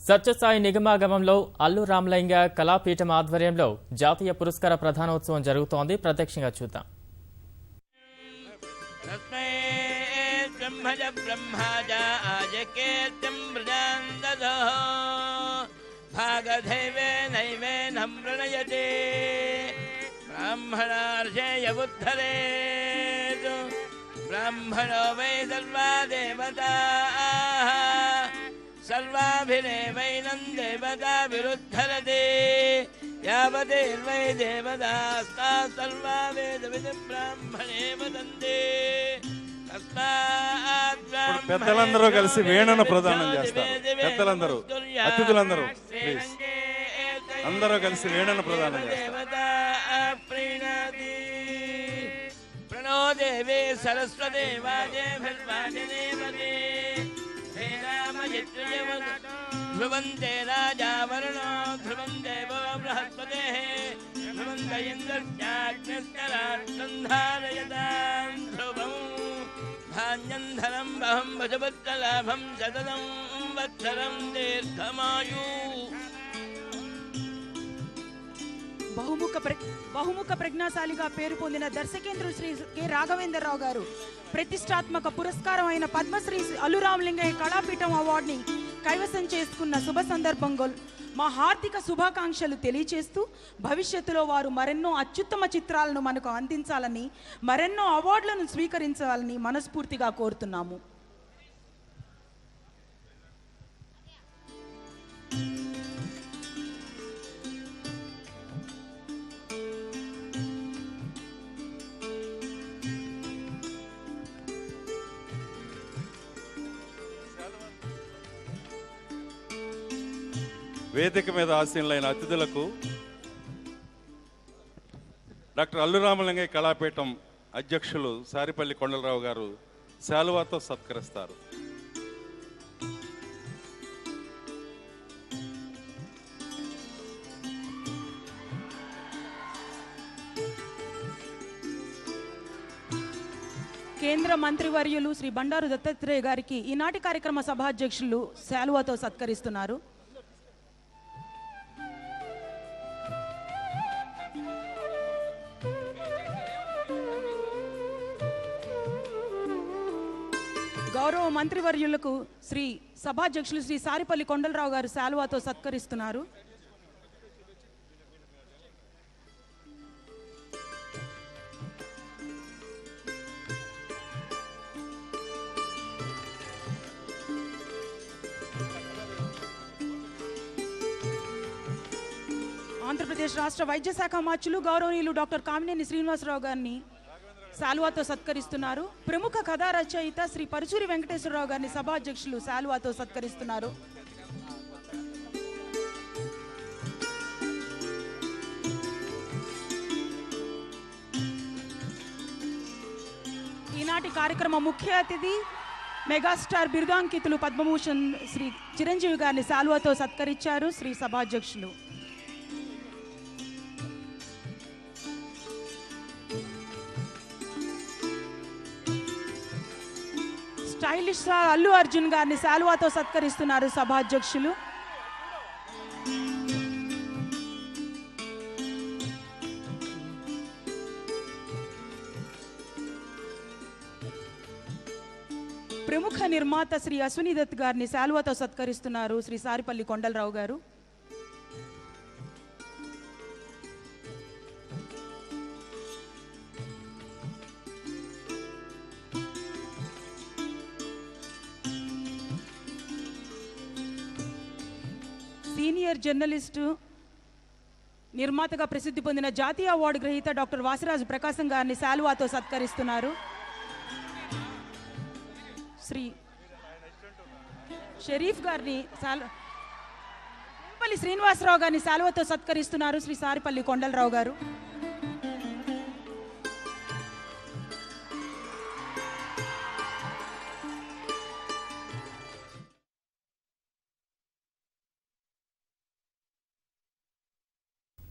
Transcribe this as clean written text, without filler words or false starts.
సత్యసాయి నిగమాగమంలో అల్లు రామలింగ కళాపీఠం ఆధ్వర్యంలో జాతీయ పురస్కార ప్రధానోత్సవం జరుగుతోంది. ప్రత్యక్షంగా చూద్దాం. బ్రాహ్మణో వై సర్వా దేవతా సర్వాభిరేవైనం దేవతా విరుద్ధరతే యావదేర్వై దేవతాస్తా సర్వా వేదవిదం బ్రాహ్మణే వదంతే. పెద్దలందరూ కలిసి వేణును ప్రదానం చేస్తారు. పెద్దలందరూ, అతిథులందరూ ప్లీజ్ అందరూ కలిసి వేణును ప్రదానం చేస్తారు. ప్రణో దేవే సరస్వతే వాజేభిర్వాజనేపదే ధ్రువంతే రాజా వరుణో ధ్రువం దేవో బృహస్పతిః ధ్రువంత ఇంద్రస్యాగ్నిశ్చరాక్షం ధారయతాం ధ్రువం ధాన్యం ధనం బహం వశపుత్రలాభం శతతం వత్సరం దీర్ఘమాయు. బహుముఖ ప్రజ్ఞాశాలిగా పేరు పొందిన దర్శకేంద్రుడు శ్రీ కె రాఘవేంద్రరావు గారు ప్రతిష్టాత్మక పురస్కారం అయిన పద్మశ్రీ అల్లు రామలింగయ్య కళాపీఠం అవార్డుని కైవసం చేసుకున్న శుభ సందర్భంలో మా హార్దిక శుభాకాంక్షలు తెలియచేస్తూ భవిష్యత్తులో వారు మరెన్నో అత్యుత్తమ చిత్రాలను మనకు అందించాలని, మరెన్నో అవార్డులను స్వీకరించాలని మనస్ఫూర్తిగా కోరుతున్నాము. వేదిక మీద ఆసీనులైన అతిథులకు డాక్టర్ అల్లు రామలింగయ్య కళాపీఠం అధ్యక్షులు సారిపల్లి కొండలరావు గారు శాలువాతో సత్కరిస్తారు. కేంద్ర మంత్రివర్యులు శ్రీ బండారు దత్తాత్రేయ గారికి ఈనాటి కార్యక్రమ సభాధ్యక్షులు శాలువాతో సత్కరిస్తున్నారు. గౌరవ మంత్రివర్యులకు శ్రీ సభాధ్యక్షులు శ్రీ సారిపల్లి కొండలరావు గారు శాలువాతో సత్కరిస్తున్నారు. ఆంధ్రప్రదేశ్ రాష్ట్ర వైద్య శాఖ మార్చులు గౌరవనీయులు డాక్టర్ కామినేని శ్రీనివాసరావు గారిని శాలువాతో సత్కరిస్తున్నారు. ప్రముఖ కథా రచయిత శ్రీ పరుచూరి వెంకటేశ్వరరావు గారిని సభాధ్యక్షులు శాలువాతో సత్కరిస్తున్నారు. ఈనాటి కార్యక్రమ ముఖ్య అతిథి మెగాస్టార్ బిరుదాంకితులు పద్మభూషణ్ శ్రీ చిరంజీవి గారిని శాలువాతో సత్కరించారు శ్రీ సభాధ్యక్షులు. స్టైలిష్ స్టార్ అల్లు అర్జున్ గారిని శాలువాతో సత్కరిస్తున్నారు సభాధ్యక్షులు. ప్రముఖ నిర్మాత శ్రీ అశ్విని దత్ గారిని శాలువాతో సత్కరిస్తున్నారు శ్రీ సారిపల్లి కొండలరావు గారు. సీనియర్ జర్నలిస్టు, నిర్మాతగా ప్రసిద్ధి పొందిన జాతీయ అవార్డు గ్రహీత డాక్టర్ వాసిరాజు ప్రకాశం గారిని శాలువాతో సత్కరిస్తున్నారు. శ్రీ షరీఫ్ గారిని శ్రీనివాసరావు గారిని శాలువాతో సత్కరిస్తున్నారు శ్రీ సారిపల్లి కొండలరావు గారు.